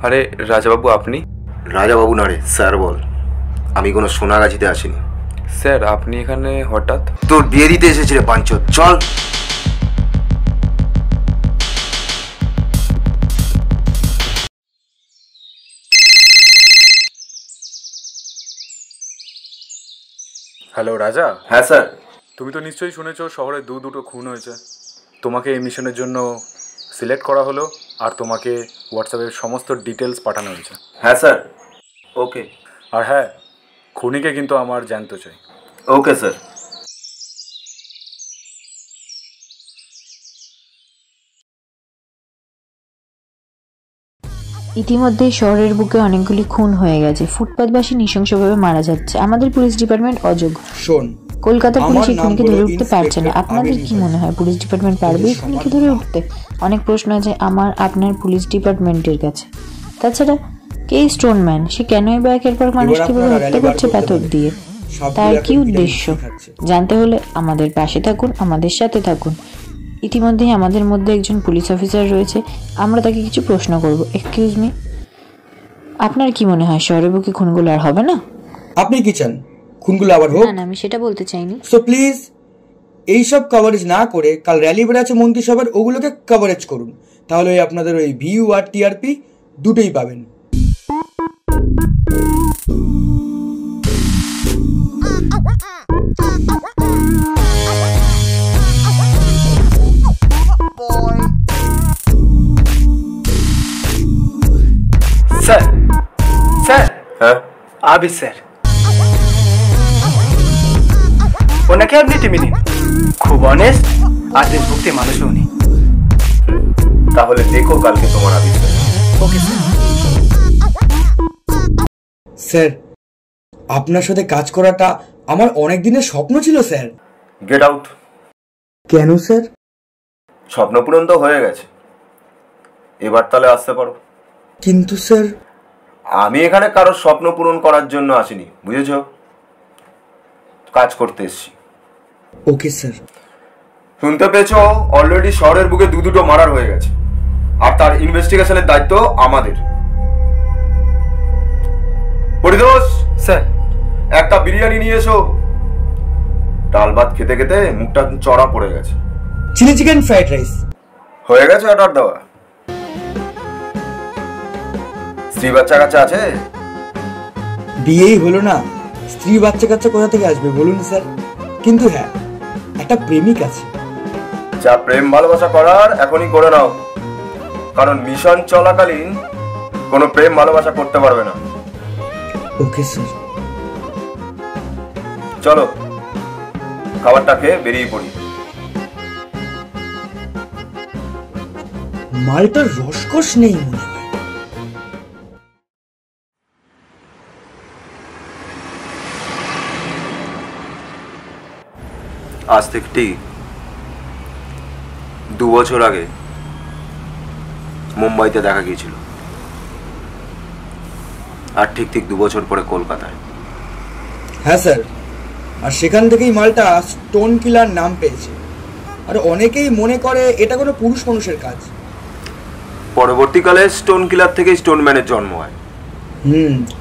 আরে রাজাবাবু, আপনি? রাজাবাবু না রে, স্যার বল। আমি কোনো সোনাগাছিতে আসিনি। স্যার, আপনি এখানে হঠাৎ? তোর বিয়ে দিতে এসেছি রে পাঞ্চত, চল। হ্যালো রাজা। হ্যাঁ স্যার। তুমি তো নিশ্চয়ই শুনেছো শহরে দুটো খুন হয়েছে। তোমাকে এই মিশনের জন্য সিলেক্ট করা হলো, আর তোমাকে হোয়াটসঅ্যাপের সমস্ত ডিটেলস পাঠানো হয়েছে। হ্যাঁ স্যার। ওকে। আর হ্যাঁ, খুনিকে কিন্তু আমার জানতে চাই। Okay sir. ইতিমধ্যেই শহরের বুকে অনেকগুলি খুন হয়ে গেছে, ফুটপাতবাসী নৃশংসভাবে মারা যাচ্ছে। আমাদের পুলিশ ডিপার্টমেন্ট অযোগ্য। শোন, কলকাতা পুলিশ এই খুনিকে ধরে উঠতে পারছে না। আপনাদের কি মনে হয় পুলিশ ডিপার্টমেন্ট পারবে এই খুনিকে ধরে উঠতে? অনেক প্রশ্ন আছে আমার আপনার পুলিশ ডিপার্টমেন্টের কাছে। তাছাড়া কে স্টোনম্যান? সে কেনই বা একের পর মানুষকে হত্যা করছে পাথর দিয়ে? তার কি উদ্দেশ্য? জানতে হলে আমাদের পাশে থাকুন, আমাদের সাথে থাকুন। ইতিমধ্যেই আমাদের মধ্যে একজন পুলিশ অফিসার রয়েছে, আমরা তাকে কিছু প্রশ্ন করব। এক্সকিউজ মি, আপনার কি মনে হয় শহরের বুকে খুনগুলো আর হবে না? আপনি কি চান খুনগুলো আবার হোক? না, আমি সেটা বলতে চাইনি। সো প্লিজ এইসব কভারেজ না করে কাল র্যালি বেড়াচ্ছে মন্ত্রিসভার, ওগুলোকে কভারেজ করুন। তাহলে আপনাদের ওই ভিউ আর টিআরপি দুটোই পাবেন। Sir, sir. হ্যাঁ আবিদ স্যার, ওনাকে আপনি টিমে নিন। খুব অনেস্ট আর দেশভক্তি মানুষ উনি। তাহলে দেখো কালকে তোমার আবিষ্কার। Okay sir. স্যার, আপনার সাথে কাজ করাটা আমার অনেক দিনের স্বপ্ন ছিল স্যার। Get out. কেন স্যার? স্বপ্ন পূরণ তো হয়ে গেছে, এবার তাহলে আসতে পারো। কিন্তু স্যার, আমি এখানে কারোর স্বপ্ন পূরণ করার জন্য আসিনি, বুঝেছ? কাজ করতে এসছি। Okay sir. শুনতে পেয়েছো অলরেডি শহরের বুকে দুটো মার্ডার হয়ে গেছে, আর তার ইনভেস্টিগেশনের দায়িত্ব আমাদের। পরিদোষ স্যার। একটা বিরিয়ানি নিয়ে এসো। ডাল ভাত খেতে খেতে মুখটা চড়া পড়ে গেছে। চিলি চিকেন ফ্রাইড রাইস হয়ে গেছে অর্ডার দেওয়া? স্ত্রী বাচ্চা কাচ্চা আছে? বিয়েই হলো না, স্ত্রী বাচ্চা কাচ্চা কোথা থেকে আসবে বলুন স্যার? কিন্তু হ্যাঁ, একটা প্রেমিক আছে। যা প্রেম ভালোবাসা করার এখনই করে নাও, কারণ মিশন চলাকালীন কোনো প্রেম ভালোবাসা করতে পারবে না। Okay sir. চলো খাবারটা খেয়ে বেরিয়ে পড়ি। মালটার রসকস নেই মনে হয়। আজ থেকে ঠিক 2 বছর আগে মুম্বাইতে দেখা গিয়েছিল, আর ঠিক 2 বছর পরে কলকাতায়। হ্যাঁ স্যার, আর সেখান থেকেই মালটা স্টোন কিলার নাম পেয়েছে। আর অনেকেই মনে করে এটা কোনো পুরুষ মানুষের কাজ। পরবর্তীকালে স্টোন কিলার থেকে স্টোনম্যানের জন্ম হয়।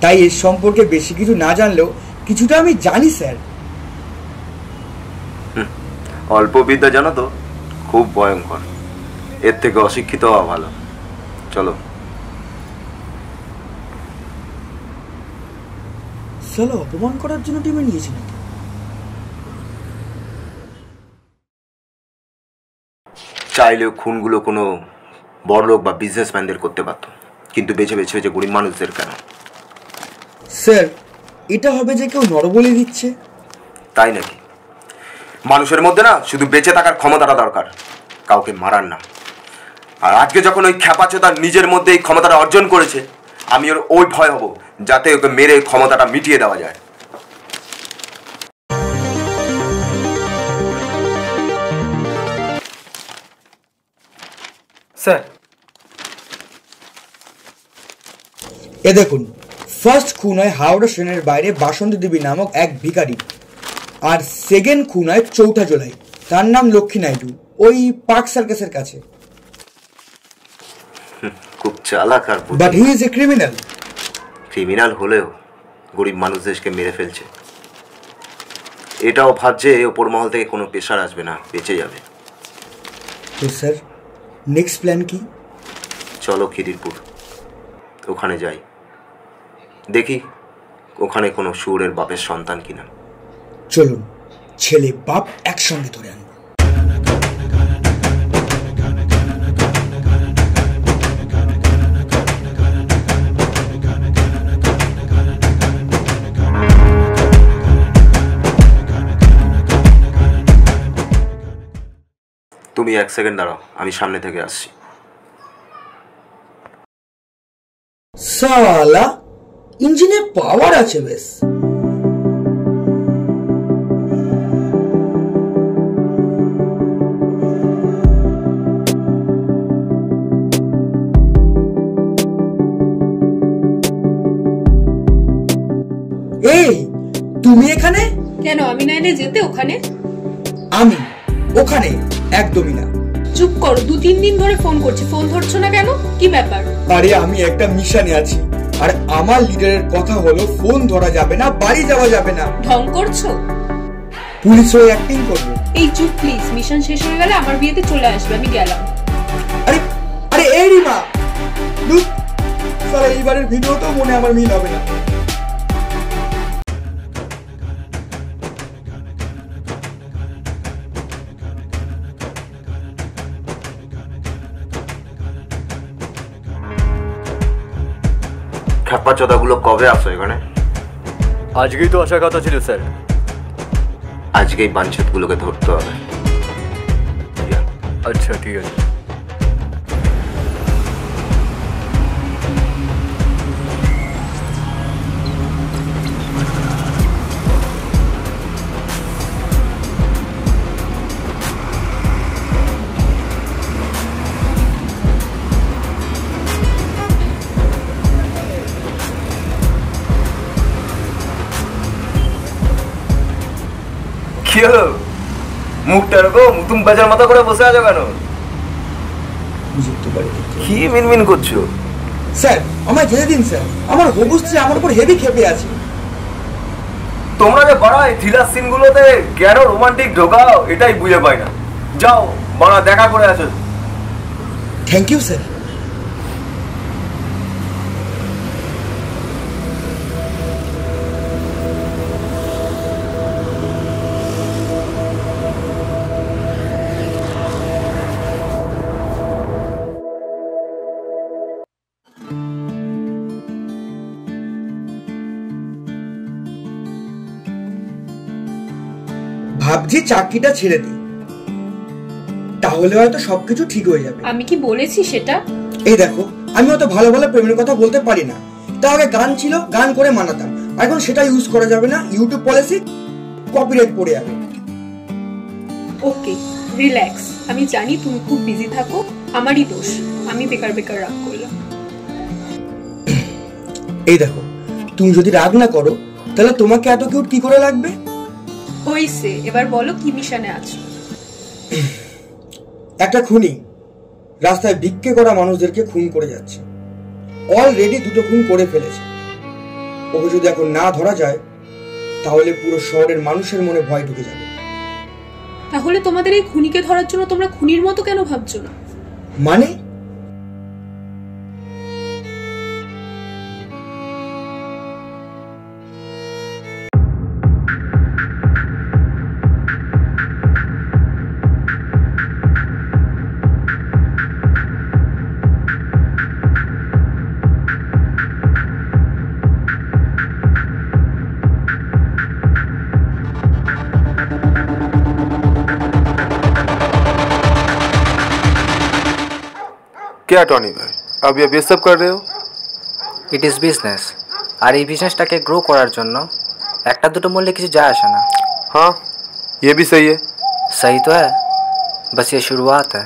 তাই এর সম্পর্কে বেশি কিছু না জানলেও কিছুটা আমি জানি স্যার। অল্প বিদ্যা জানো তো খুব ভয়ঙ্কর, এর থেকে অশিক্ষিত হওয়া ভালো। চলো। চলো, অপমান করার জন্য টিমে নিয়েছিল। চাইলেও খুনগুলো কোনো বড়লোক বা বিজনেসম্যানদের করতে পারত, কিন্তু বেছে বেছে গরিব মানুষদের কেন? স্যার, এটা হবে যে কেউ নরবলি দিচ্ছে। তাই নাকি? মানুষের মধ্যে না শুধু বেঁচে থাকার ক্ষমতাটা দরকার, কাউকে মারার না। আর আজকে যখন ওই খ্যাপাচোদা নিজের মধ্যে এই ক্ষমতাটা অর্জন করেছে, আমি ওর ওই ভয় হব যাতে ওকে মেরে ক্ষমতাটা মিটিয়ে দেওয়া যায়। স্যার, এ দেখুন, ফার্স্ট খুন হয় হাওড়া ট্রেনের বাইরে বাসন্তী দেবী নামক এক ভিখারি। আর সেকেন্ড খুন হয় 4 জুলাই, তার নাম লক্ষ্মী নাইডু, ওই পার্ক সার্কাসের কাছে। খুব চালাক আর but he is a criminal. Criminal হলেও গরিব মানুষদেরকে মেরে ফেলছে, এটাও ভাবছে ওপর মহল থেকে কোনো প্রেশার আসবে না, বেঁচে যাবে। তো স্যার নেক্সট প্ল্যান কি? চলো খিদিরপুর, ওখানে যাই, দেখি ওখানে কোনো সুরের বাপের সন্তান কিনা। চলুন, ছেলে বাপ একসঙ্গে ধরে আনবো। তুমি 1 সেকেন্ড দাঁড়াও, আমি সামনে থেকে আসছি। সালা ইঞ্জিনে পাওয়ার আছে বেশ। এই তুমি এখানে কেন? আমি না এলে যেতে ওখানে? আমি ওখানে একদমই না। চুপ করো, 2-3 দিন ধরে ফোন করছি, ফোন ধরছো না কেন? কি ব্যাপার? আরে আমি একটা মিশনে আছি, আর আমার লিডারের কথা হলো ফোন ধরা যাবে না, বাড়ি যাওয়া যাবে না। ঢং করছো? পুলিশ হয়ে অ্যাক্টিং করবো। এই চুপ প্লিজ, মিশন শেষ হয়ে গেলে আমার বিয়েতে চলে আসবে, আমি গেলাম। আরে আরে এই রিমা, লুক সালা এইবারের ভিডিও তো মনে আমার মিল হবে না। খ্যাপা চোদাগুলো কবে আসো এখানে? আজকেই তো আসার কথা ছিল স্যার। আজকেই বাঞ্ছিতগুলোকে ধরতে হবে। আচ্ছা ঠিক আছে। কি হলো? মুখটা এরকম মুতুম বাজার মতো করে বসে আছো কেন? কি মিনমিন করছো? স্যার আমায় যেতে দিন স্যার, আমার হবু স্ত্রী আমার উপর হেভি খেপে আছে। তোমরা যে বড় এই থ্রিলার সিনগুলোতে কেন রোমান্টিক ঢোকাও এটাই বুঝে পাই না। যাও বড় দেখা করে আসো। Thank you sir. ভাবছি চাকরিটা ছেড়ে দিই, তাহলে হয়তো সবকিছু ঠিক হয়ে যাবে। আমি কি বলেছি সেটা? এই দেখো, আমি অত ভালো ভালো প্রেমের কথা বলতে পারি না। তা আগে গান ছিল, গান করে মানাতাম, এখন সেটা ইউজ করা যাবে না, ইউটিউব পলিসি কপিরাইট পড়ে যাবে। ওকে রিল্যাক্স, আমি জানি তুমি খুব বিজি থাকো, আমারই দোষ, আমি বেকার বেকার রাগ করলাম। এই দেখো, তুমি যদি রাগ না করো তাহলে তোমাকে এত কিউট কি করে লাগবে? হইছে, এবার বলো কি মিশনে আছো? একটা খুনি রাস্তায় ভিক্ষে করা মানুষদেরকে খুন করে যাচ্ছে, অলরেডি 2টো খুন করে ফেলেছে। ওকে যদি এখন না ধরা যায় তাহলে পুরো শহরের মানুষের মনে ভয় ঢুকে যাবে। তাহলে তোমাদের এই খুনিকে ধরার জন্য তোমরা খুনির মতো কেন ভাবছো না? মানে क्या टॉनी भाई, अब ये सब कर रहे हो? ইট ইজ বিজনেস, আর এই বিজনেসটাকে গ্রো করার জন্য একটা দুটো মূল্যে কিছু যায় আসে না। हाँ ये भी सही है, सही तो है, बस ये शुरुआत है।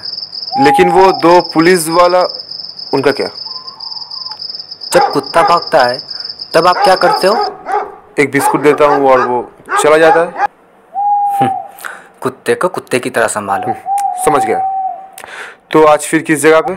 लेकिन वो 2 पुलिस वाला, उनका क्या? जब कुत्ता भागता है तब आप क्या करते हो? एक बिस्कुट देता हूँ और वो चला जाता है। कुत्ते को कुत्ते की तरह संभालो। समझ गया। तो आज फिर किस जगह पे?